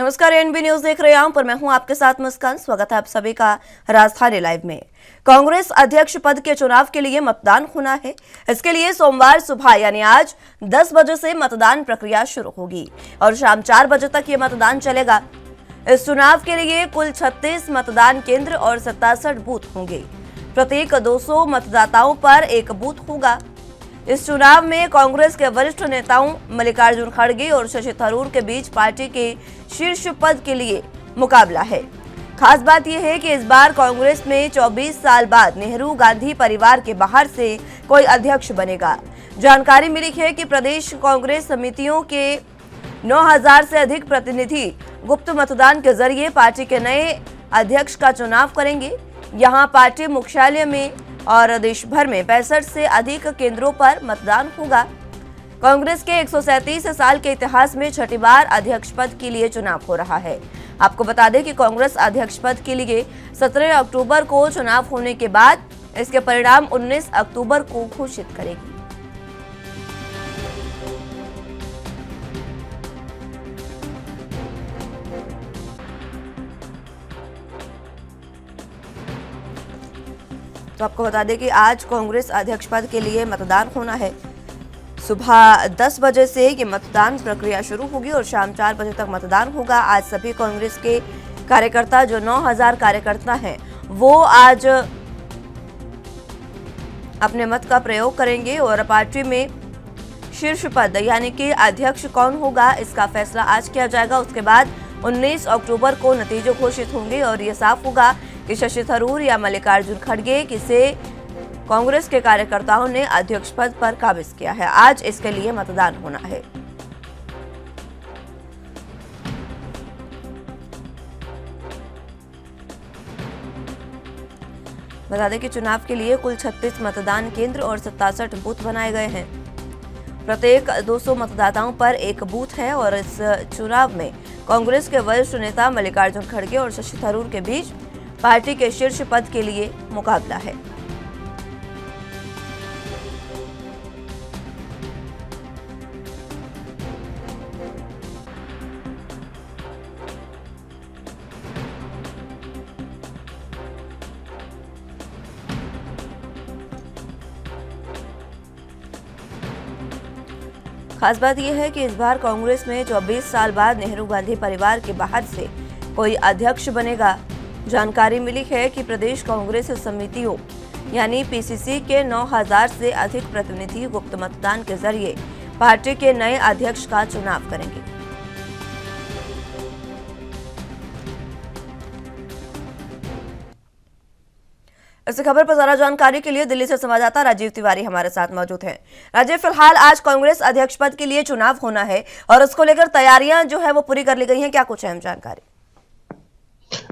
नमस्कार, NB news देख रहे हैं पर मैं हूं आपके साथ मुस्कान। स्वागत है आप सभी का राजधानी लाइव में। कांग्रेस अध्यक्ष पद के चुनाव के लिए मतदान होना है। इसके लिए सोमवार सुबह यानी आज 10 बजे से मतदान प्रक्रिया शुरू होगी और शाम 4 बजे तक ये मतदान चलेगा। इस चुनाव के लिए कुल 36 मतदान केंद्र और 67 बूथ होंगे। प्रत्येक 200 मतदाताओं पर एक बूथ होगा। इस चुनाव में कांग्रेस के वरिष्ठ नेताओं मल्लिकार्जुन खड़गे और शशि थरूर के बीच पार्टी के शीर्ष पद के लिए मुकाबला है। खास बात यह है कि इस बार कांग्रेस में 24 साल बाद नेहरू गांधी परिवार के बाहर से कोई अध्यक्ष बनेगा। जानकारी मिली है कि प्रदेश कांग्रेस समितियों के 9000 से अधिक प्रतिनिधि गुप्त मतदान के जरिए पार्टी के नए अध्यक्ष का चुनाव करेंगे। यहाँ पार्टी मुख्यालय में और देश भर में 65 से अधिक केंद्रों पर मतदान होगा। कांग्रेस के 137 साल के इतिहास में छठी बार अध्यक्ष पद के लिए चुनाव हो रहा है। आपको बता दें कि कांग्रेस अध्यक्ष पद के लिए 17 अक्टूबर को चुनाव होने के बाद इसके परिणाम 19 अक्टूबर को घोषित करेगी। तो आपको बता दें कि आज कांग्रेस अध्यक्ष पद के लिए मतदान होना है। सुबह 10 बजे से ये मतदान प्रक्रिया शुरू होगी और शाम 4 बजे तक मतदान होगा। आज सभी कांग्रेस के कार्यकर्ता जो 9000 कार्यकर्ता हैं वो आज अपने मत का प्रयोग करेंगे और पार्टी में शीर्ष पद यानी कि अध्यक्ष कौन होगा इसका फैसला आज किया जाएगा। उसके बाद 19 अक्टूबर को नतीजे घोषित होंगे और ये साफ होगा कि शशि थरूर या मल्लिकार्जुन खड़गे किसे कांग्रेस के कार्यकर्ताओं ने अध्यक्ष पद पर काबिज किया है। आज इसके लिए मतदान होना है। बता दें कि चुनाव के लिए कुल 36 मतदान केंद्र और 67 बूथ बनाए गए हैं। प्रत्येक 200 मतदाताओं पर एक बूथ है और इस चुनाव में कांग्रेस के वरिष्ठ नेता मल्लिकार्जुन खड़गे और शशि थरूर के बीच पार्टी के शीर्ष पद के लिए मुकाबला है। खास बात यह है कि इस बार कांग्रेस में 24 साल बाद नेहरू गांधी परिवार के बाहर से कोई अध्यक्ष बनेगा। जानकारी मिली है कि प्रदेश कांग्रेस समितियों यानी पीसीसी के 9000 से अधिक प्रतिनिधि गुप्त मतदान के जरिए पार्टी के नए अध्यक्ष का चुनाव करेंगे। इस खबर पर ज्यादा जानकारी के लिए दिल्ली से संवाददाता राजीव तिवारी हमारे साथ मौजूद हैं। राजीव, फिलहाल आज कांग्रेस अध्यक्ष पद के लिए चुनाव होना है और उसको लेकर तैयारियां जो है वो पूरी कर ली गई हैं। क्या कुछ अहम जानकारी?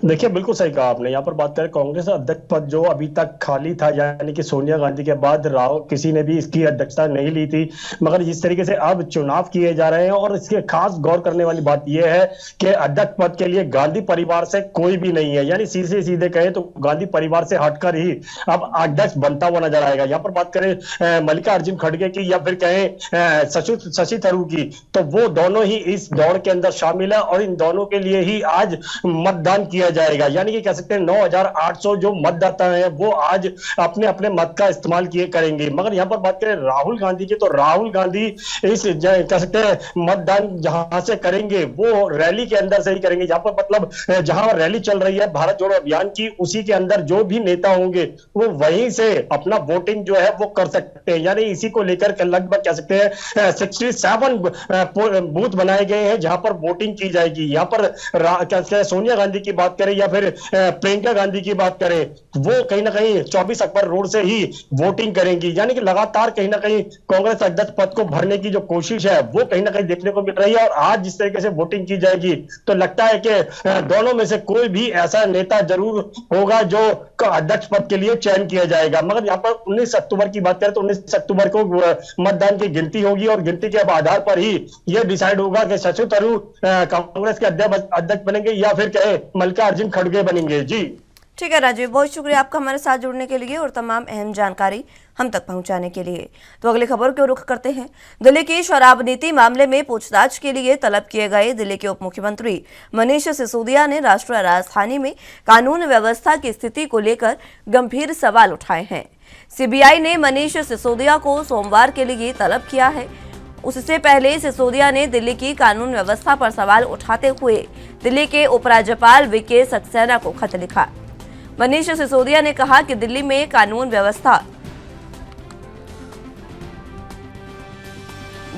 देखिए, बिल्कुल सही कहा आपने। यहाँ पर बात करें कांग्रेस अध्यक्ष पद जो अभी तक खाली था, यानी कि सोनिया गांधी के बाद राहुल किसी ने भी इसकी अध्यक्षता नहीं ली थी, मगर जिस तरीके से अब चुनाव किए जा रहे हैं और इसके खास गौर करने वाली बात यह है कि अध्यक्ष पद के लिए गांधी परिवार से कोई भी नहीं है। यानी सीधे कहें तो गांधी परिवार से हटकर ही अब अध्यक्ष बनता हुआ नजर आएगा। यहाँ पर बात करें मल्लिकार्जुन खड़गे की या फिर कहें शशि थरूर की, तो वो दोनों ही इस दौड़ के अंदर शामिल है और इन दोनों के लिए ही आज मतदान किया जाएगा। यानी कि कह सकते हैं 9800 जो मतदाता हैं वो आज अपने अपने मत का इस्तेमाल किए करेंगे। मगर यहां पर बात करें राहुल गांधी की, तो राहुल गांधी इस कह सकते हैं मतदान जहां से करेंगे वो रैली के अंदर से ही करेंगे। जहां पर मतलब जहां रैली चल रही है भारत जोड़ो अभियान की, उसी के अंदर जो भी नेता होंगे वो वहीं से अपना वोटिंग जो है वो कर सकते हैं। यानी इसी को लेकर लगभग कह सकते हैं 67 बूथ बनाए गए हैं जहां पर वोटिंग की जाएगी। यहाँ पर सोनिया गांधी की बात करें या फिर प्रियंका गांधी की बात करें, वो कहीं ना कहीं 24 अकबर रोड से ही वोटिंग करेंगी। यानी कि लगातार कहीं ना कहीं कांग्रेस अध्यक्ष पद को भरने की जो कोशिश है वो कहीं ना कहीं देखने को मिल रही है। और आज जिस तरीके से वोटिंग की जाएगी तो लगता है कि दोनों में से कोई भी ऐसा नेता जरूर होगा जो अध्यक्ष पद के लिए चयन किया जाएगा। मगर यहाँ पर 19 अक्टूबर की बात करें तो 19 अक्टूबर को मतदान की गिनती होगी और गिनती के आधार पर ही यह डिसाइड होगा कि शशि थरूर कांग्रेस के अध्यक्ष बनेंगे या फिर कहे मल्लिकार्जुन खड़गे बनेंगे। जी ठीक है राजीव, बहुत शुक्रिया आपका हमारे साथ जुड़ने के लिए और तमाम अहम जानकारी हम तक पहुंचाने के लिए। तो अगली खबर को रुख करते हैं। दिल्ली की शराब नीति मामले में पूछताछ के लिए तलब किए गए दिल्ली के उप मुख्यमंत्री मनीष सिसोदिया ने राष्ट्रीय राजधानी में कानून व्यवस्था की स्थिति को लेकर गंभीर सवाल उठाए हैं। सीबीआई ने मनीष सिसोदिया को सोमवार के लिए तलब किया है। उससे पहले सिसोदिया ने दिल्ली की कानून व्यवस्था पर सवाल उठाते हुए दिल्ली के उपराज्यपाल वीके सक्सेना को खत लिखा। मनीष सिसोदिया ने कहा कि दिल्ली में कानून व्यवस्था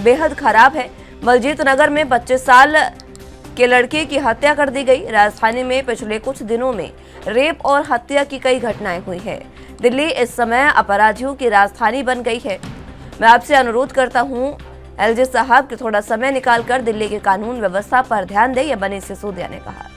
बेहद खराब है। बलजीत नगर में 25 साल के लड़के की हत्या कर दी गई। राजधानी में पिछले कुछ दिनों में रेप और हत्या की कई घटनाएं हुई हैं। दिल्ली इस समय अपराधियों की राजधानी बन गई है। मैं आपसे अनुरोध करता हूं एलजी साहब कि थोड़ा समय निकालकर दिल्ली के कानून व्यवस्था पर ध्यान दें, यह मनीष सिसोदिया ने कहा।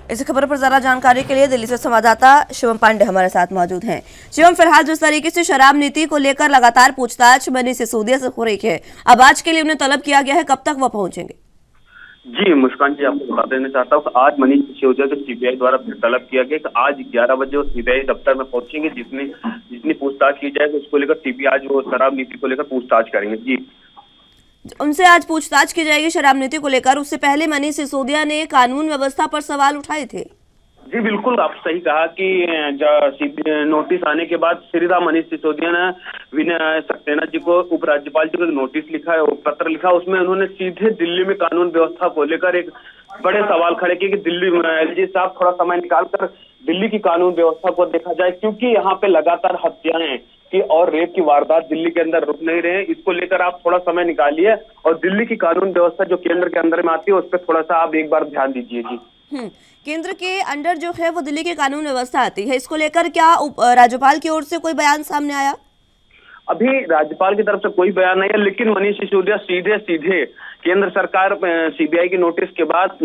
इस खबर पर ज्यादा जानकारी के लिए दिल्ली से संवाददाता शिवम पांडे हमारे साथ मौजूद हैं। शिवम, फिलहाल जिस तरीके से शराब नीति को लेकर लगातार पूछताछ मनीष सिसोदिया से हो रही है, अब आज के लिए उन्हें तलब किया गया है, कब तक वह पहुंचेंगे? जी मुस्कान जी, आपको बता देना चाहता हूँ कि आज मनीष सिसोदिया को सीबीआई द्वारा तलब किया गया कि आज 11 बजे वो सीबीआई दफ्तर में पहुंचेंगे। जितनी पूछताछ की जाएगी उसको लेकर सीबीआई आज वो शराब नीति को लेकर पूछताछ करेंगे। जी, उनसे आज पूछताछ की जाएगी शराब नीति को लेकर। उससे पहले मनीष सिसोदिया ने कानून व्यवस्था पर सवाल उठाए थे। जी बिल्कुल, आप सही कहा कि नोटिस आने के बाद श्रीराम मनीष सिसोदिया ने विनय सक्सेना जी को, उपराज्यपाल जी को नोटिस लिखा है, पत्र लिखा। उसमें उन्होंने सीधे दिल्ली में कानून व्यवस्था को लेकर एक बड़े सवाल खड़े किए कि दिल्ली एलजी साहब थोड़ा समय निकालकर दिल्ली की कानून व्यवस्था को देखा जाए, क्योंकि यहाँ पे लगातार हत्याएं की और रेप की वारदात दिल्ली के अंदर रुक नहीं रहे। इसको लेकर आप थोड़ा समय निकालिए और दिल्ली की कानून व्यवस्था जो केंद्र के अंदर में आती है उस पर थोड़ा सा आप एक बार ध्यान दीजिए। जी, केंद्र के अंडर जो है वो दिल्ली की कानून व्यवस्था आती है, इसको लेकर क्या राज्यपाल की ओर से कोई बयान सामने आया? अभी राज्यपाल की तरफ से कोई बयान नहीं है, लेकिन मनीष सिसोदिया सीधे केंद्र सरकार सीबीआई की नोटिस के बाद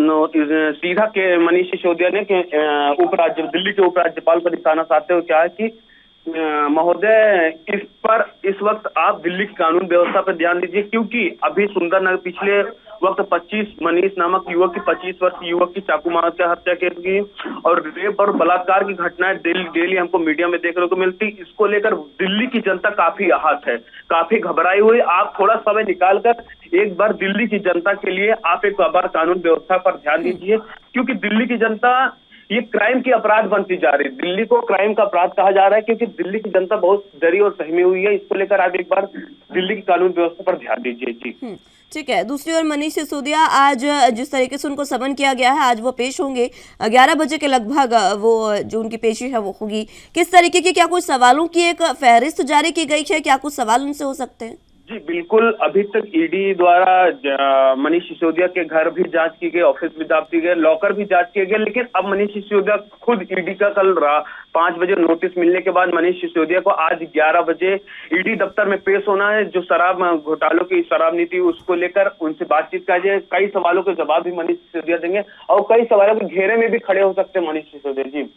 सीधा के मनीष सिसोदिया ने दिल्ली के उपराज्यपाल पर निशाना साधते हुए कहा है कि महोदय इस वक्त आप दिल्ली की कानून व्यवस्था पर ध्यान दीजिए, क्योंकि अभी सुंदरनगर पिछले वक्त 25 मनीष नामक युवक की 25 वर्षीय युवक की चाकू मार के हत्या की गई और रेप और बलात्कार की घटनाएं डेली हमको मीडिया में देखने को मिलती। इसको लेकर दिल्ली की जनता काफी आहत है, काफी घबराई हुई। आप थोड़ा समय निकालकर एक बार दिल्ली की जनता के लिए आप एक बार कानून व्यवस्था पर ध्यान दीजिए, क्योंकि दिल्ली की जनता ये क्राइम की अपराध बनती जा रही है। दिल्ली को क्राइम का अपराध कहा जा रहा है क्योंकि दिल्ली की जनता बहुत डरी और सहमी हुई है। इसको लेकर आप एक बार दिल्ली की कानून व्यवस्था पर ध्यान दीजिए। जी ठीक है। दूसरी ओर मनीष सिसोदिया आज जिस तरीके से उनको समन किया गया है, आज वो पेश होंगे 11 बजे के लगभग, वो जो उनकी पेशी है वो होगी। किस तरीके की, क्या कुछ सवालों की एक फहरिस्त जारी की गई है, क्या कुछ सवाल उनसे हो सकते हैं? जी बिल्कुल, अभी तक ईडी द्वारा मनीष सिसोदिया के घर भी जांच की गई, ऑफिस भी जांच की गई, लॉकर भी जांच किए गए, लेकिन अब मनीष सिसोदिया खुद ईडी का कल 5 बजे नोटिस मिलने के बाद मनीष सिसोदिया को आज 11 बजे ईडी दफ्तर में पेश होना है। जो शराब घोटालों की शराब नीति उसको लेकर उनसे बातचीत की जाए। कई सवालों के जवाब भी मनीष सिसोदिया देंगे और कई सवालों के घेरे में भी खड़े हो सकते हैं मनीष सिसोदिया। जी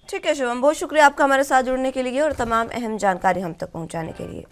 ठीक है शिवम, बहुत शुक्रिया आपका हमारे साथ जुड़ने के लिए और तमाम अहम जानकारी हम तक पहुंचाने के लिए।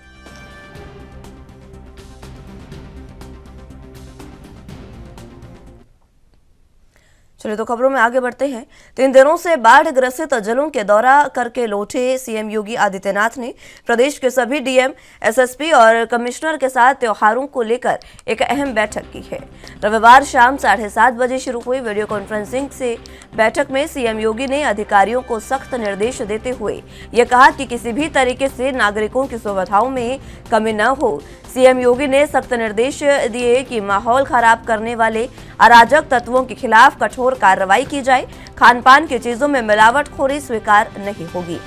चलिए तो खबरों में आगे बढ़ते हैं। 3 दिनों से बाढ़ ग्रसित जिलों के दौरा करके लौटे सीएम योगी आदित्यनाथ ने प्रदेश के सभी डीएम, एसएसपी और कमिश्नर के साथ त्योहारों को लेकर एक अहम बैठक की है। रविवार शाम 7:30 बजे शुरू हुई वीडियो कॉन्फ्रेंसिंग से बैठक में सीएम योगी ने अधिकारियों को सख्त निर्देश देते हुए यह कहा कि किसी भी तरीके से नागरिकों की सुविधाओं में कमी न हो। सीएम योगी ने सख्त निर्देश दिए कि माहौल खराब करने वाले अराजक तत्वों के खिलाफ कठोर कार्रवाई की जाए। खान पान की चीजों में मिलावटखोरी स्वीकार नहीं होगी।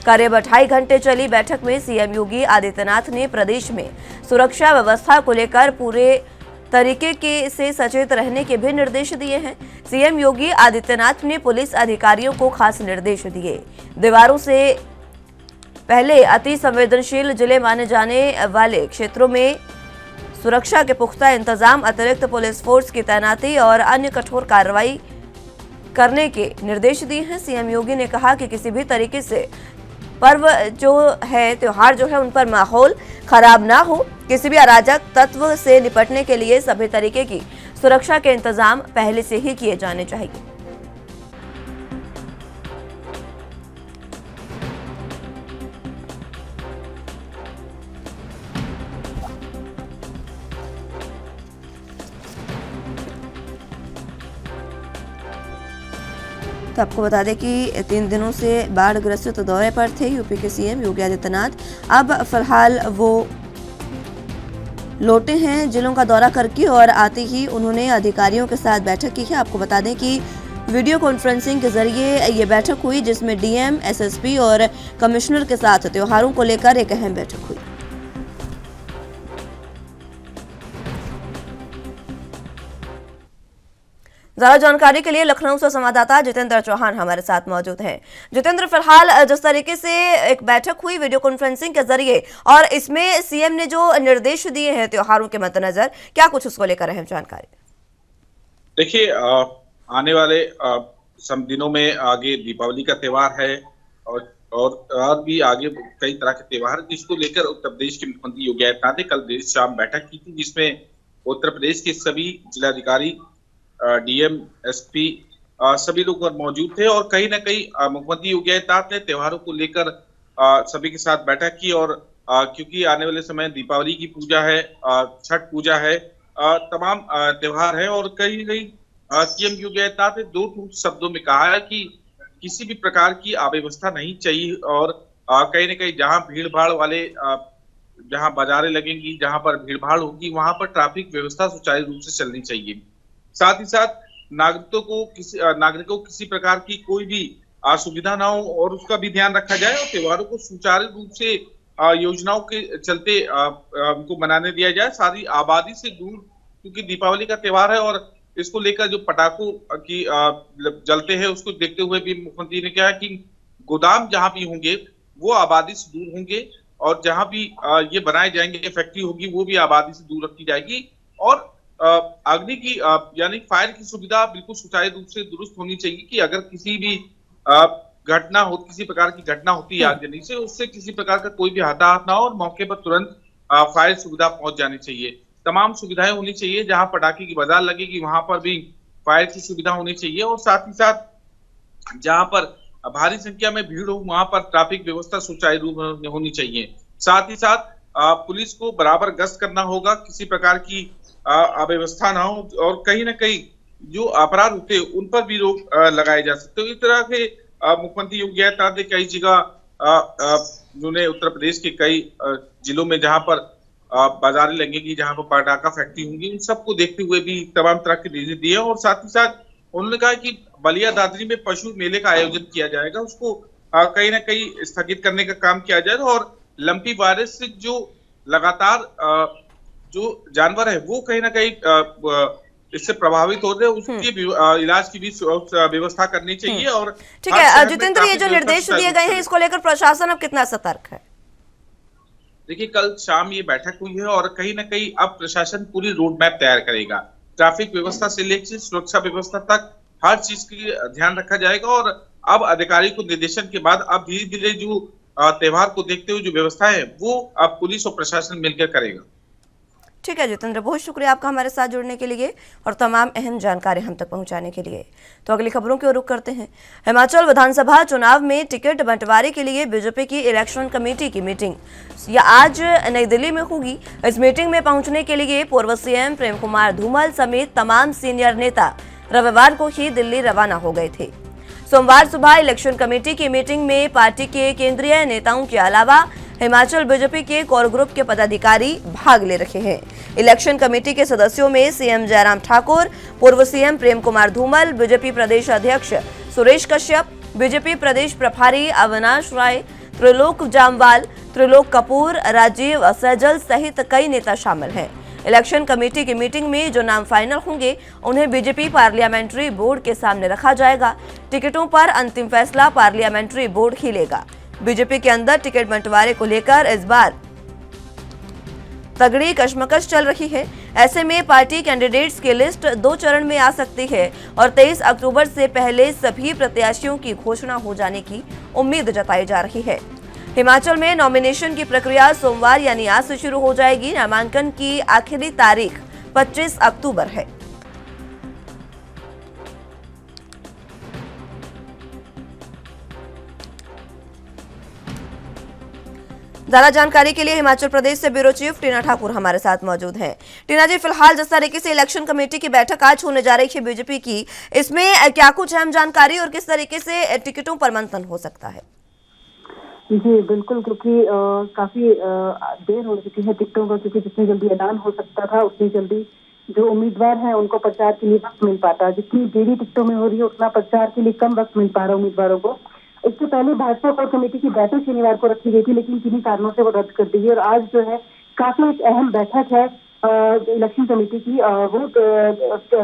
करीब 2.5 घंटे चली बैठक में सीएम योगी आदित्यनाथ ने प्रदेश में सुरक्षा व्यवस्था को लेकर पूरे तरीके से सचेत रहने के भी निर्देश दिए हैं। सीएम योगी आदित्यनाथ ने पुलिस अधिकारियों को खास निर्देश दिए। दीवारों से पहले अति संवेदनशील जिले माने जाने वाले क्षेत्रों में सुरक्षा के पुख्ता इंतजाम, अतिरिक्त पुलिस फोर्स की तैनाती और अन्य कठोर कार्रवाई करने के निर्देश दिए हैं। सीएम योगी ने कहा कि किसी भी तरीके से पर्व जो है, त्योहार जो है, उन पर माहौल खराब ना हो। किसी भी अराजक तत्व से निपटने के लिए सभी तरीके की सुरक्षा के इंतजाम पहले से ही किए जाने चाहिए। तो आपको बता दें कि 3 दिनों से बाढ़ ग्रसित दौरे पर थे यूपी के सीएम योगी आदित्यनाथ। अब फिलहाल वो लौटे हैं जिलों का दौरा करके और आते ही उन्होंने अधिकारियों के साथ बैठक की है। आपको बता दें कि वीडियो कॉन्फ्रेंसिंग के जरिए ये बैठक हुई, जिसमें डीएम, एसएसपी और कमिश्नर के साथ त्योहारों को लेकर एक अहम बैठक हुई। ज्यादा जानकारी के लिए लखनऊ से संवाददाता जितेंद्र चौहान हमारे साथ मौजूद हैं। जितेंद्र, फिलहाल जिस तरीके से एक बैठक हुई वीडियो कॉन्फ्रेंसिंग के जरिए और इसमें सीएम ने जो निर्देश दिए हैं त्योहारों के मद्देनजर, क्या कुछ उसको लेकर अहम जानकारी? देखिए, आने वाले सम दिनों में आगे दीपावली का त्योहार है और भी आगे कई तरह के त्योहार, जिसको लेकर उत्तर प्रदेश के मुख्यमंत्री योगी आदित्यनाथ ने कल देर शाम बैठक की थी, जिसमें उत्तर प्रदेश के सभी जिलाधिकारी, डीएम, एसपी सभी लोग मौजूद थे और कहीं ना कहीं मुख्यमंत्री योगी आदित्यनाथ ने त्योहारों को लेकर सभी के साथ बैठक की। और क्योंकि आने वाले समय दीपावली की पूजा है, छठ पूजा है, तमाम त्योहार है और कहीं ना कहीं सीएम योगी आदित्यनाथ ने 2 शब्दों में कहा है कि किसी भी प्रकार की अव्यवस्था नहीं चाहिए और कहीं ना कहीं जहां भीड़ भाड़ वाले जहां बाजारें लगेंगी, जहां पर भीड़ भाड़ होगी, वहां पर ट्रैफिक व्यवस्था सुचारू रूप से चलनी चाहिए। साथ ही साथ नागरिकों को किसी प्रकार की कोई भी असुविधा ना हो और उसका भी ध्यान रखा जाए और त्योहारों को सुचारू रूप से योजनाओं के चलते उनको मनाने दिया जाए, सारी आबादी से दूर, क्योंकि दीपावली का त्योहार है और इसको लेकर जो पटाखों की जलते हैं उसको देखते हुए भी मुख्यमंत्री ने कहा कि गोदाम जहां भी होंगे वो आबादी से दूर होंगे और जहां भी ये बनाए जाएंगे, फैक्ट्री होगी, वो भी आबादी से दूर रखी जाएगी और अग्नि की यानी फायर की सुविधा बिल्कुल सुचारू रूप से दुरुस्त होनी चाहिए कि अगर किसी भी घटना हो, किसी प्रकार की घटना होती है आगजनी से, उससे किसी प्रकार का कोई भी हताहत ना हो और मौके पर तुरंत फायर सुविधा पहुंच जानी चाहिए। तमाम सुविधाएं होनी चाहिए, जहां पटाखे की बाजार लगेगी वहां पर भी फायर की सुविधा होनी चाहिए और साथ ही साथ जहां पर भारी संख्या में भीड़ हो वहां पर ट्रैफिक व्यवस्था सुचारू रूप में होनी चाहिए। साथ ही साथ पुलिस को बराबर गश्त करना होगा, किसी प्रकार की अव्यवस्था ना हो और कहीं ना कहीं जो अपराध होते हैं उन पर भी रोक लगाए जा सकते हो। इस तरह के मुख्यमंत्री योगी आदित्यनाथ ने कई जगह उन्होंने उत्तर प्रदेश के कई जिलों में जहां पर बाजारें लगेंगी, जहां पर पटाखा फैक्ट्री होंगी, उन सबको देखते हुए भी तमाम तरह के निर्देश दिए और साथ ही साथ उन्होंने कहा कि बलिया दादरी में पशु मेले का आयोजन किया जाएगा, उसको कहीं ना कहीं स्थगित करने का काम किया जाएगा और लंपी वायरस से जो लगातार जो जानवर है वो कहीं ना कहीं इससे प्रभावित हो रहे हैं, उसकी इलाज की भी व्यवस्था करनी चाहिए। और ठीक है जितेंद्र, ये जो निर्देश दिए गए हैं इसको लेकर प्रशासन अब कितना सतर्क है? देखिए, कल शाम ये बैठक हुई है और कहीं ना कहीं अब प्रशासन पूरी रोड मैप तैयार करेगा, ट्रैफिक व्यवस्था से लेकर सुरक्षा व्यवस्था तक हर चीज की ध्यान रखा जाएगा और अब अधिकारी को निर्देशन के बाद अब धीरे धीरे जो त्योहार को देखते हुए जो व्यवस्था है वो अब पुलिस और प्रशासन मिलकर करेगा। ठीक है जितेंद्र, बहुत शुक्रिया आपका हमारे साथ जुड़ने के लिए और तमाम अहम जानकारी हम तक पहुंचाने के लिए। तो अगली खबरों की ओर रुख करते हैं। हिमाचल विधानसभा चुनाव में टिकट बंटवारे के लिए बीजेपी की इलेक्शन कमेटी की मीटिंग यह आज नई दिल्ली में होगी। इस मीटिंग में पहुंचने के लिए पूर्व सीएम प्रेम कुमार धूमल समेत तमाम सीनियर नेता रविवार को ही दिल्ली रवाना हो गए थे। सोमवार सुबह इलेक्शन कमेटी की मीटिंग में पार्टी के केंद्रीय नेताओं के अलावा हिमाचल बीजेपी के कोर ग्रुप के पदाधिकारी भाग ले रहे हैं। इलेक्शन कमेटी के सदस्यों में सीएम जयराम ठाकुर, पूर्व सीएम प्रेम कुमार धूमल, बीजेपी प्रदेश अध्यक्ष सुरेश कश्यप, बीजेपी प्रदेश प्रभारी अविनाश राय, त्रिलोक जामवाल, त्रिलोक कपूर, राजीव सैजल सहित कई नेता शामिल हैं। इलेक्शन कमेटी की मीटिंग में जो नाम फाइनल होंगे उन्हें बीजेपी पार्लियामेंट्री बोर्ड के सामने रखा जाएगा। टिकटों पर अंतिम फैसला पार्लियामेंट्री बोर्ड ही लेगा। बीजेपी के अंदर टिकट बंटवारे को लेकर इस बार तगड़ी कशमकश चल रही है। ऐसे में पार्टी कैंडिडेट्स की लिस्ट 2 चरण में आ सकती है और 23 अक्टूबर से पहले सभी प्रत्याशियों की घोषणा हो जाने की उम्मीद जताई जा रही है। हिमाचल में नॉमिनेशन की प्रक्रिया सोमवार यानी आज से शुरू हो जाएगी। नामांकन की आखिरी तारीख 25 अक्टूबर है। ज्यादा जानकारी के लिए हिमाचल प्रदेश से ब्यूरो चीफ टीना ठाकुर हमारे साथ मौजूद हैं। टीना जी, फिलहाल जिस तरीके से इलेक्शन कमेटी की बैठक आज होने जा रही है बीजेपी की, इसमें क्या कुछ अहम जानकारी और किस तरीके से टिकटों पर मंथन हो सकता है? जी बिल्कुल, क्योंकि काफी देर हो चुकी है टिकटों का, क्योंकि जितनी जल्दी ऐलान हो सकता था उतनी जल्दी जो उम्मीदवार हैं उनको प्रचार के लिए वक्त मिल पाता। जितनी देरी टिकटों में हो रही है उतना प्रचार के लिए कम वक्त मिल पा रहा है उम्मीदवारों को। इससे पहले भाजपा कोर कमेटी की बैठक शनिवार को रखी गई थी, लेकिन किन्हीं कारणों से वो रद्द कर दी है और आज जो है काफी एक अहम बैठक है इलेक्शन कमेटी की, वो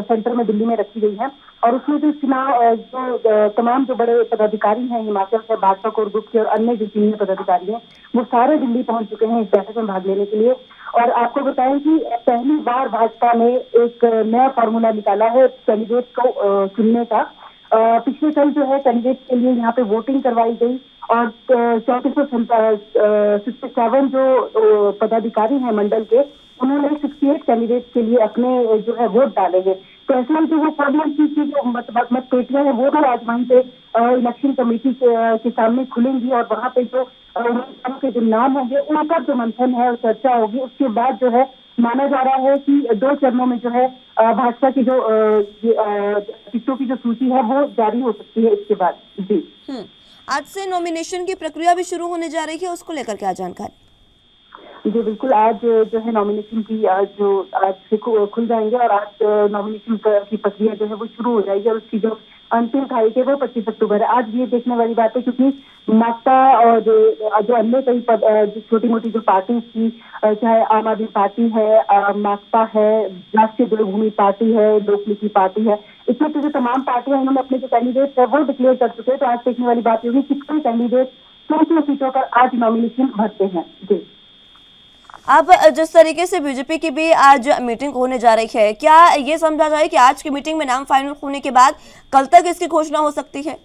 सेंटर में दिल्ली में रखी गई है और उसमें जो चुनाव जो तमाम जो बड़े पदाधिकारी हैं हिमाचल से, भाजपा कोर ग्रुप के और अन्य जो सीनियर पदाधिकारी हैं वो सारे दिल्ली पहुंच चुके हैं इस बैठक में भाग लेने के लिए। और आपको बताएं कि पहली बार भाजपा ने एक नया फॉर्मूला निकाला है कैंडिडेट को चुनने का। पिछले कल जो है कैंडिडेट के लिए यहाँ पे वोटिंग करवाई गई और 3467 जो पदाधिकारी हैं मंडल के, उन्होंने 68 कैंडिडेट के लिए अपने जो है वोट डाले हैं। तो ऐसे में जो वो प्रॉब्लम की जो मत पेटियां हैं वो भी आज वहीं पे इलेक्शन कमेटी के सामने खुलेंगी और वहाँ पे जो उम्मीदवारों के जो नाम होंगे उन पर जो मंथन है और चर्चा होगी। उसके बाद जो है माना जा रहा है कि 2 चरणों में जो है भाजपा की जो टिकटों की जो सूची है वो जारी हो सकती है इसके बाद। जी आज से नॉमिनेशन की प्रक्रिया भी शुरू होने जा रही है, उसको लेकर क्या जानकारी? जी बिल्कुल, आज जो है नॉमिनेशन की आज से खुल जाएंगे और आज नॉमिनेशन की प्रक्रिया जो है वो शुरू हो जाएगी और उसकी जो अंतिम तारीख है वो 25 अक्टूबर है। आज ये देखने वाली बात है क्योंकि माकपा और जो अन्य कई छोटी मोटी जो पार्टी की, चाहे आम आदमी पार्टी है, माकपा है, राष्ट्रीय देवभूमि पार्टी है, लोकमित्र पार्टी है, इसमें तो जो तमाम पार्टियां इन्होंने अपने जो कैंडिडेट है वो डिक्लेयर कर चुके हैं। तो आज देखने वाली बात होगी कितने कैंडिडेट किन सीटों पर आज नॉमिनेशन भरते हैं। जी अब जिस तरीके से बीजेपी की भी आज मीटिंग होने जा रही है, क्या ये समझा जाए कि आज की मीटिंग में नाम फाइनल होने के बाद कल तक इसकी घोषणा हो सकती है?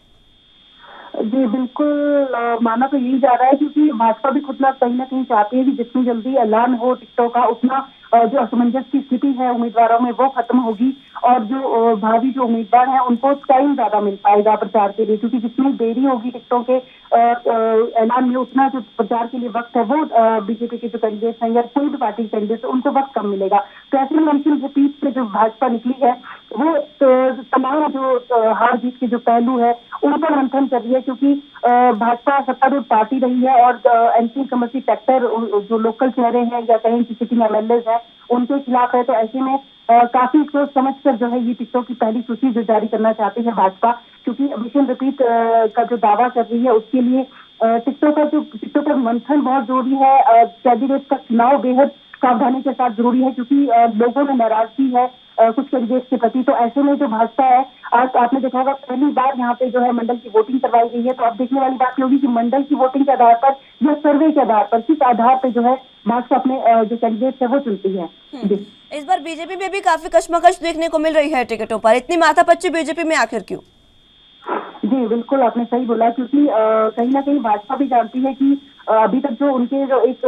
जी बिल्कुल, माना तो यही जा रहा है क्योंकि भाजपा भी खुद कहीं ना कहीं चाहती है कि जितनी जल्दी ऐलान हो टिकटों का उतना जो असमंजस की स्थिति है उम्मीदवारों में वो खत्म होगी और जो भावी जो उम्मीदवार हैं उनको टाइम ज्यादा मिल पाएगा प्रचार के लिए, क्योंकि जितनी देरी होगी टिकटों के ऐलान में उतना जो प्रचार के लिए वक्त है वो बीजेपी के जो कैंडिडेट हैं या कोई भी पार्टी के कैंडिडेट उनको वक्त कम मिलेगा। तो ऐसे में इलेक्शन रिपीट में जो भाजपा निकली है वो तमाम जो हार जीत के जो पहलू है उन पर मंथन कर रही है, क्योंकि भाजपा सत्तारूढ़ पार्टी रही है और एंटी कमर्सी फैक्टर जो लोकल चेहरे हैं या कहीं की सिटिंग एमएलए है उनके खिलाफ है। तो ऐसे में काफी सोच समझ कर जो है ये टिकटों की पहली सूची जो जारी करना चाहती है भाजपा, क्योंकि मिशन रिपीट का जो दावा कर रही है उसके लिए टिकटों पर मंथन बहुत जरूरी है। कैंडिडेट का चुनाव बेहद सावधानी के साथ जरूरी है, क्योंकि लोगों में नाराजगी है कुछ कैंडिडेट के प्रति। तो ऐसे में जो भाजपा है, आज आपने देखा होगा पहली बार यहाँ पे जो है मंडल की वोटिंग करवाई गई है। तो अब देखने वाली बात होगी कि मंडल की वोटिंग के आधार पर या सर्वे के आधार पर किस आधार पर जो है भाजपा अपने जो कैंडिडेट है वो चुनती है। इस बार बीजेपी में भी काफी कशमकश देखने को मिल रही है टिकटों पर, इतनी माथापच्ची बीजेपी में आखिर क्यों? जी बिल्कुल, आपने सही बोला, क्योंकि कहीं ना कहीं भाजपा भी जानती है कि अभी तक जो उनके जो एक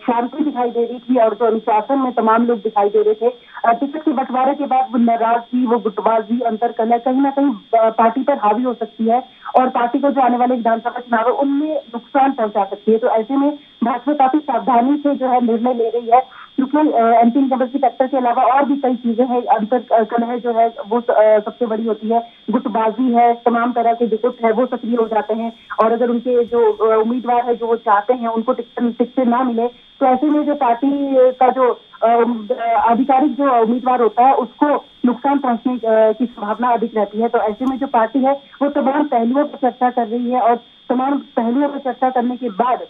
शांति दिखाई दे रही थी और जो अनुशासन में तमाम लोग दिखाई दे रहे थे, टिकट के बंटवारे के बाद वो नाराजगी, वो गुटबाजी, अंतरकलह कहीं ना कहीं पार्टी पर हावी हो सकती है और पार्टी को जो आने वाले विधानसभा चुनाव है उनमें नुकसान पहुंचा सकती है। तो ऐसे में भाजपा काफी सावधानी से जो है निर्णय ले रही है, क्योंकि एंटी इनकम्बेंसी फैक्टर के अलावा और भी कई चीजें हैं। अंतरकलह जो है वो सबसे बड़ी होती है, गुटबाजी है, तमाम तरह के जो गुट है वो सक्रिय हो जाते हैं और अगर उनके जो उम्मीदवार है जो वो चाहते हैं उनको टिकट ना मिले तो ऐसे में जो पार्टी का जो आधिकारिक जो उम्मीदवार होता है उसको नुकसान पहुंचने की संभावना अधिक रहती है। तो ऐसे में जो पार्टी है वो तमाम पहलुओं पर चर्चा कर रही है और तमाम पहलुओं पर चर्चा करने के बाद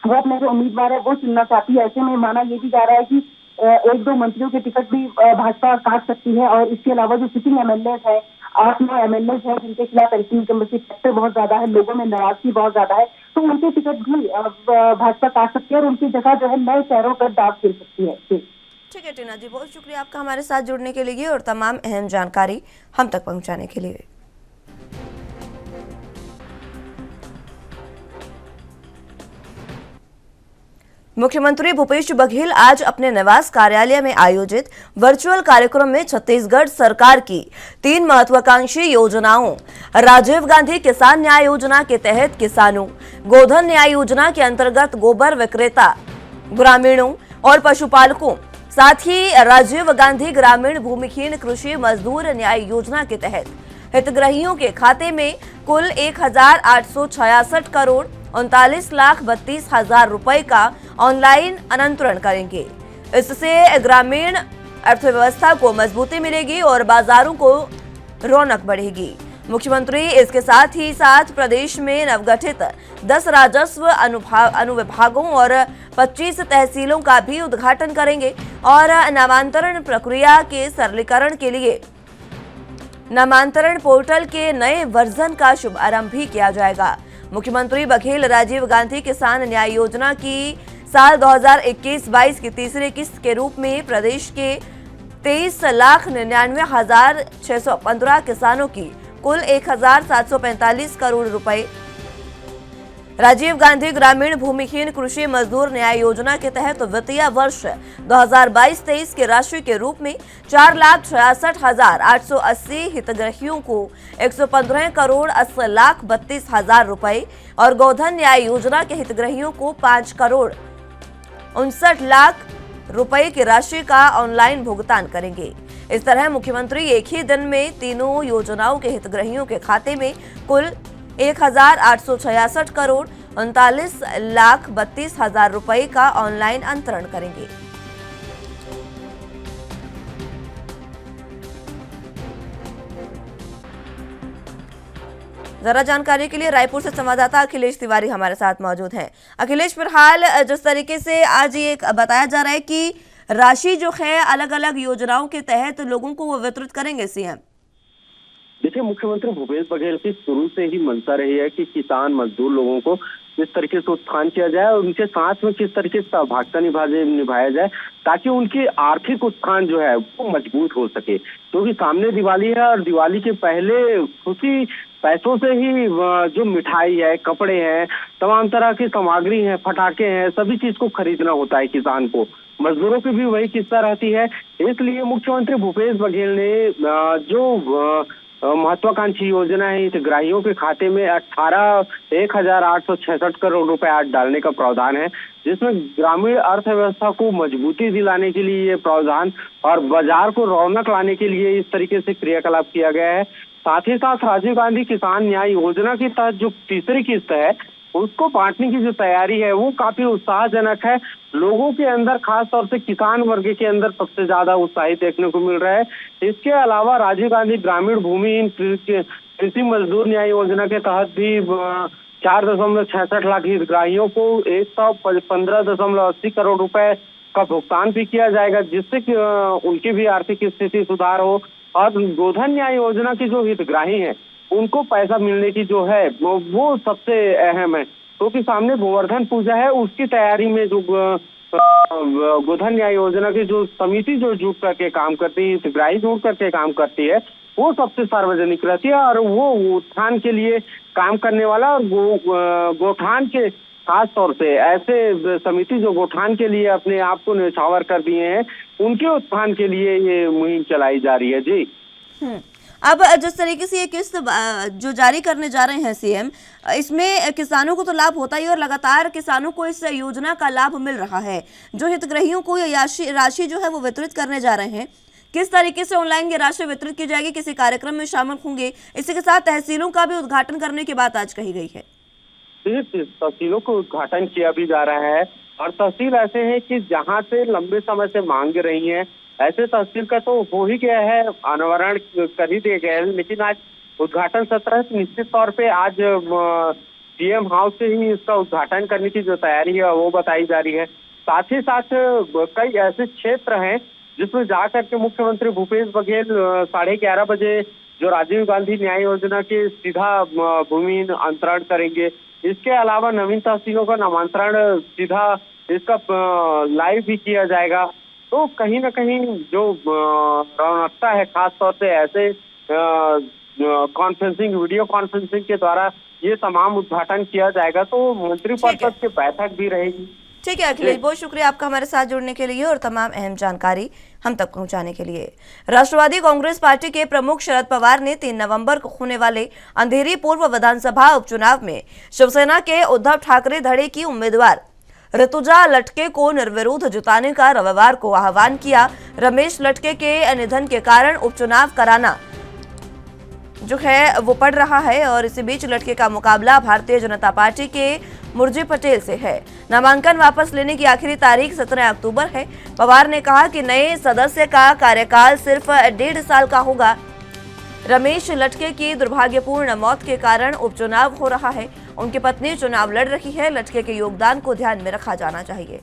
वो अपने जो उम्मीदवार है वो चुनना चाहती है। ऐसे में माना ये भी जा रहा है कि 1-2 मंत्रियों के टिकट भी भाजपा काट सकती है और इसके अलावा जो सिटिंग एमएलए है 8-9 MLA है जिनके खिलाफ एंटी इनकम्बेंसी फैक्टर बहुत ज्यादा है, लोगों में नाराजगी बहुत ज्यादा है, तो उनके टिकट भी भाजपा काट सकती है और उनकी जगह जो है नए चेहरों पर दाव खेल सकती है। ठीक है टीना जी, बहुत शुक्रिया आपका हमारे साथ जुड़ने के लिए और तमाम अहम जानकारी हम तक पहुंचाने के लिए। मुख्यमंत्री भूपेश बघेल आज अपने निवास कार्यालय में आयोजित वर्चुअल कार्यक्रम में छत्तीसगढ़ सरकार की 3 महत्वाकांक्षी योजनाओं राजीव गांधी किसान न्याय योजना के तहत किसानों, गोधन न्याय योजना के अंतर्गत गोबर विक्रेता ग्रामीणों और पशुपालकों, साथ ही राजीव गांधी ग्रामीण भूमिहीन कृषि मजदूर न्याय योजना के तहत हितग्राहियों के खाते में कुल 1,866 करोड़ 39,32,000 रुपए का ऑनलाइन अंतरण करेंगे। इससे ग्रामीण अर्थव्यवस्था को मजबूती मिलेगी और बाजारों को रौनक बढ़ेगी। मुख्यमंत्री इसके साथ ही साथ प्रदेश में नवगठित 10 राजस्व अनुविभागों और 25 तहसीलों का भी उद्घाटन करेंगे और नामांतरण प्रक्रिया के सरलीकरण के लिए नामांतरण पोर्टल के नए वर्जन का शुभारंभ भी किया जाएगा। मुख्यमंत्री बघेल राजीव गांधी किसान न्याय योजना की साल 2021-22 की तीसरी किस्त के रूप में प्रदेश के 23,99,615 किसानों की कुल 1,745 करोड़ रुपए, राजीव गांधी ग्रामीण भूमिहीन कृषि मजदूर न्याय योजना के तहत वित्तीय वर्ष 2022-23 की राशि के रूप में 4,66,880 हितग्राहियों को 115 करोड़ 80,32,000 रुपए और गोधन न्याय योजना के हितग्राहियों को 5 करोड़ 59 लाख रुपए की राशि का ऑनलाइन भुगतान करेंगे। इस तरह मुख्यमंत्री एक ही दिन में तीनों योजनाओं के हितग्राहियों के खाते में कुल 1,866 करोड़ 39,32,000 रुपए का ऑनलाइन अंतरण करेंगे। जरा जानकारी के लिए रायपुर से संवाददाता अखिलेश तिवारी हमारे साथ मौजूद हैं। अखिलेश, फिलहाल जिस तरीके से आज ये बताया जा रहा है कि राशि जो है अलग अलग योजनाओं के तहत लोगों को वो वितरित करेंगे सीएम। देखिए, मुख्यमंत्री भूपेश बघेल की शुरू से ही मंशा रही है कि किसान मजदूर लोगों को किस तरीके से उत्थान किया जाए और उनके साथ में किस तरीके से सहभागिता निभाया जाए ताकि उनकी आर्थिक उत्थान जो है वो मजबूत हो सके। क्योंकि सामने दिवाली है और दिवाली के पहले उसी पैसों से ही जो मिठाई है, कपड़े हैं, तमाम तरह की सामग्री है, पटाखे हैं, सभी चीज को खरीदना होता है किसान को। मजदूरों की भी वही किस्सा रहती है। इसलिए मुख्यमंत्री भूपेश बघेल ने जो महत्वाकांक्षी योजना है हितग्राहियों के खाते में 1,866 करोड़ रुपए आज डालने का प्रावधान है, जिसमें ग्रामीण अर्थव्यवस्था को मजबूती दिलाने के लिए ये प्रावधान और बाजार को रौनक लाने के लिए इस तरीके से क्रियाकलाप किया गया है। साथ ही साथ राजीव गांधी किसान न्याय योजना के तहत जो तीसरी किस्त है उसको बांटने की जो तैयारी है वो काफी उत्साहजनक है। लोगों के अंदर, खास तौर से किसान वर्ग के अंदर सबसे ज्यादा उत्साहित देखने को मिल रहा है। इसके अलावा राजीव गांधी ग्रामीण भूमिहीन कृषि मजदूर न्याय योजना के तहत भी 4.66 लाख हितग्राहियों को 115.80 करोड़ रुपए का भुगतान भी किया जाएगा, जिससे कि उनकी भी आर्थिक स्थिति सुधार हो। और गोधन न्याय योजना के जो हितग्राही हैं उनको पैसा मिलने की जो है वो सबसे अहम है, क्योंकि सामने गोवर्धन पूजा है। उसकी तैयारी में जो गोधन न्याय योजना की जो समिति जो जुट करके काम करती है, हितग्राही जुट करके काम करती है, वो सबसे सार्वजनिक रहती है और वो उत्थान के लिए काम करने वाला और गोठान के खास तौर से ऐसे समिति जो गोठान के लिए अपने आप को न्यौछावर कर दिए हैं, उनके उत्थान के लिए ये मुहिम चलाई जा रही है। जी, अब जिस तरीके से ये किस्त जो जारी करने जा रहे हैं सीएम, इसमें किसानों को तो लाभ होता ही और लगातार किसानों को इस योजना का लाभ मिल रहा है। जो हितग्राहियों को ये राशि जो है वो वितरित करने जा रहे हैं, किस तरीके से ऑनलाइन ये राशि वितरित की जाएगी, किसी कार्यक्रम में शामिल होंगे? इसी के साथ तहसीलों का भी उद्घाटन करने की बात आज कही गई है। तहसीलों को उद्घाटन किया भी जा रहा है और तहसील ऐसे हैं कि जहाँ से लंबे समय से मांग रही है, ऐसे तहसील का तो हो ही गया है, अनावरण कर ही दिए गए हैं। लेकिन आज उद्घाटन सत्र है, निश्चित तौर पे आज सीएम हाउस से ही इसका उद्घाटन करने की जो तैयारी है वो बताई जा रही है। साथ ही साथ कई ऐसे क्षेत्र हैं जिसमें जाकर के मुख्यमंत्री भूपेश बघेल 11:30 बजे जो राजीव गांधी न्याय योजना के सीधा भूमि अंतरण करेंगे। इसके अलावा नवीन तहसीलों का नामांतरण सीधा इसका लाइव भी किया जाएगा। तो कहीं ना कहीं जो रौनकता है, खास तौर से ऐसे कॉन्फ्रेंसिंग, वीडियो कॉन्फ्रेंसिंग के द्वारा ये तमाम उद्घाटन किया जाएगा। तो मंत्रिपरिषद की बैठक भी रहेगी। ठीक है अखिलेश, बहुत शुक्रिया आपका हमारे साथ जुड़ने के लिए और तमाम अहम जानकारी हम तक पहुंचाने के लिए। राष्ट्रवादी कांग्रेस पार्टी के प्रमुख शरद पवार ने 3 नवंबर को होने वाले अंधेरी पूर्व विधानसभा उपचुनाव में शिवसेना के उद्धव ठाकरे धड़े की उम्मीदवार ऋतुजा लटके को निर्विरोध जिताने का रविवार को आह्वान किया। रमेश लटके के निधन के कारण उपचुनाव कराना जो है वो पड़ रहा है और इसी बीच लटके का मुकाबला भारतीय जनता पार्टी के मुर्जी पटेल से है। नामांकन वापस लेने की आखिरी तारीख 17 अक्टूबर है। पवार ने कहा कि नए सदस्य का कार्यकाल सिर्फ 1.5 साल का होगा। रमेश लटके की दुर्भाग्यपूर्ण मौत के कारण उपचुनाव हो रहा है। उनकी पत्नी चुनाव लड़ रही है। लटके के योगदान को ध्यान में रखा जाना चाहिए।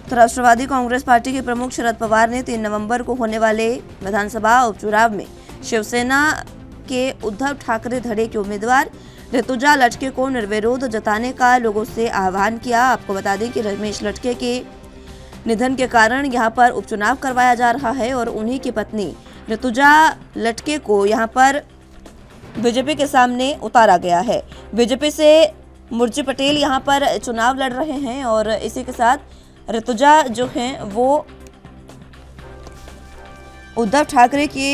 तो राष्ट्रवादी कांग्रेस पार्टी के प्रमुख शरद पवार ने 3 नवंबर को होने वाले विधानसभा उपचुनाव में शिवसेना के उद्धव ठाकरे धड़े के उम्मीदवार ऋतुजा लटके को निर्विरोध जताने का लोगों से आह्वान किया। आपको बता दें कि रमेश लटके के निधन के कारण यहां पर उपचुनाव करवाया जा रहा है और उन्हीं की पत्नी ऋतुजा लटके को यहां पर बीजेपी के सामने उतारा गया है। बीजेपी से मुर्जी पटेल यहां पर चुनाव लड़ रहे हैं और इसी के साथ ऋतुजा जो हैं वो उद्धव ठाकरे की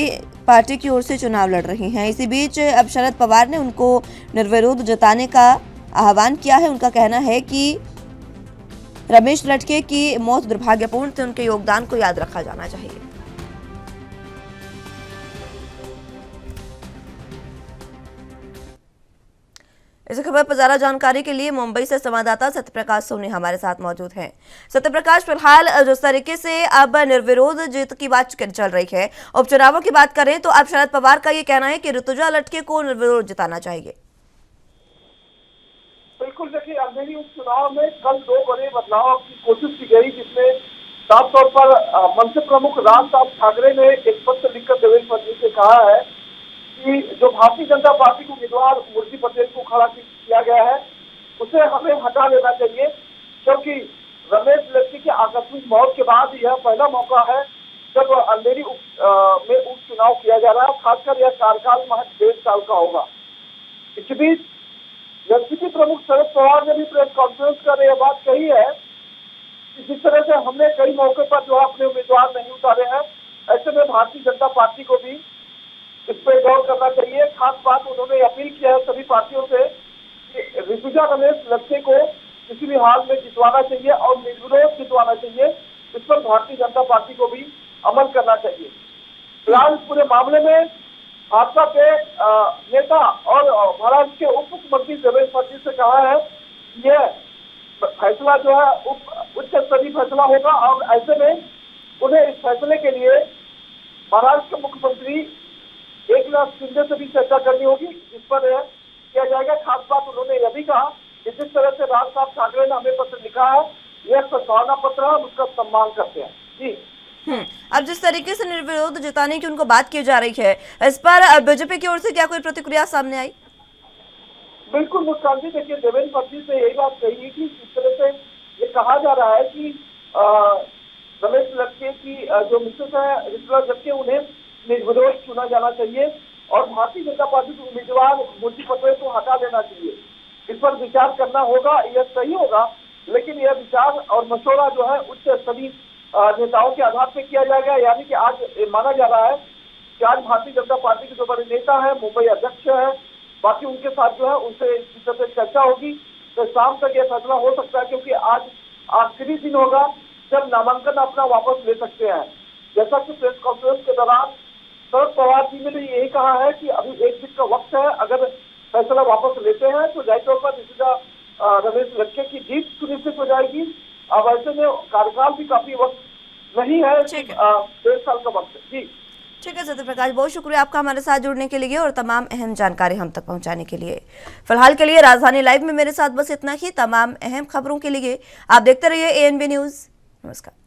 पार्टी की ओर से चुनाव लड़ रही हैं। इसी बीच अब शरद पवार ने उनको निर्विरोध जताने का आह्वान किया है। उनका कहना है कि रमेश लटके की मौत दुर्भाग्यपूर्ण थी, उनके योगदान को याद रखा जाना चाहिए। इस खबर पर ज्यादा जानकारी के लिए मुंबई से संवाददाता सत्यप्रकाश सोनी हमारे साथ मौजूद हैं। सत्यप्रकाश, फिलहाल जिस तरीके से अब निर्विरोध जीत की बात चल रही है, उपचुनावों की बात करें तो अब शरद पवार का ये कहना है कि ऋतुजा लटके को निर्विरोध जिताना चाहिए। बिल्कुल, देखिए अंधेरी उपचुनाव में कल 2 बड़े बदलाव की कोशिश की गई, जिसमें साफ तौर पर मंच प्रमुख राज साहब ठाकरे ने एक पत्र लिखकर देवेंद्र फडणवीस से कहा है कि जो भारतीय जनता पार्टी के उम्मीदवार मुर्जी पटेल को खड़ा किया गया है उसे हमें हटा देना चाहिए, क्योंकि रमेश लटके की आकस्मिक मौत के बाद यह पहला मौका है जब अंधेरी में उपचुनाव किया जा रहा है। खासकर यह कार्यकाल महज 1.5 साल का होगा। इस बीच एनसीपी प्रमुख शरद पवार ने भी प्रेस कॉन्फ्रेंस कर यह बात कही है कि जिस तरह से हमने कई मौके पर जो अपने उम्मीदवार नहीं उतारे हैं, ऐसे में भारतीय जनता पार्टी को भी इस पर गौर करना चाहिए। खास बात उन्होंने अपील किया है सभी पार्टियों से कि ऋतुजा रमेश लटके को किसी भी हाल में जितवाना चाहिए और निर्विरोध जितवाना चाहिए। इस पर भारतीय जनता पार्टी को भी अमल करना चाहिए। फिलहाल इस पूरे मामले में भाजपा के नेता और महाराष्ट्र के उप मुख्यमंत्री देवेंद्र फडणवीस से कहा है कि यह फैसला जो है उच्च स्तरीय फैसला होगा और ऐसे में उन्हें इस फैसले के लिए महाराष्ट्र के मुख्यमंत्री एकनाथ शिंदे से भी चर्चा करनी होगी, जिस पर किया जाएगा। खास बात उन्होंने यह भी कहा कि जिस तरह से राज साहब ठाकरे ने हमें पत्र लिखा है, यह सद्भावना पत्र है, उसका सम्मान करते हैं। जी अब जिस तरीके से निर्विरोध जिताने की उनको बात की जा रही है, इस पर बीजेपी की ओर से क्या कोई प्रतिक्रिया सामने आई? बिल्कुल मुस्कान जी, देखिए देवेंद्र फडणवीस ने यही बात कही कि जिस तरह से ये कहा जा रहा है कि रमेश लटके की जो मिसेस है ऋतुजा लटके, उन्हें निर्विरोध चुना जाना चाहिए और भारतीय जनता पार्टी के उम्मीदवार मुर्जी पटेल को हटा देना चाहिए। इस पर विचार करना होगा, यह सही होगा, लेकिन यह विचार और मशवरा जो है उच्च स्तरीय नेताओं के आधार पर किया जाएगा। यानी कि आज माना जा रहा है कि आज भारतीय जनता पार्टी के जो बड़े नेता है, मुंबई अध्यक्ष है, बाकी उनके साथ जो है उनसे इस तरह से चर्चा होगी, तो शाम तक यह फैसला हो सकता है, क्योंकि आज आखिरी दिन होगा जब नामांकन अपना वापस ले सकते हैं। जैसा कि प्रेस कॉन्फ्रेंस के दौरान शरद पवार जी ने भी यही कहा है कि अभी 1 दिन का वक्त है, अगर फैसला वापस लेते हैं तो जाहिर तौर पर ऋतुजा रमेश लटके की जीत सुनिश्चित हो जाएगी। अब ऐसे में कार्यकाल भी काफी वक्त नहीं है, 1.5 साल का वक्त है। जी ठीक है सत्य प्रकाश, बहुत शुक्रिया आपका हमारे साथ जुड़ने के लिए और तमाम अहम जानकारी हम तक पहुंचाने के लिए। फिलहाल के लिए राजधानी लाइव में मेरे साथ बस इतना ही। तमाम अहम खबरों के लिए आप देखते रहिए ANB न्यूज। नमस्कार।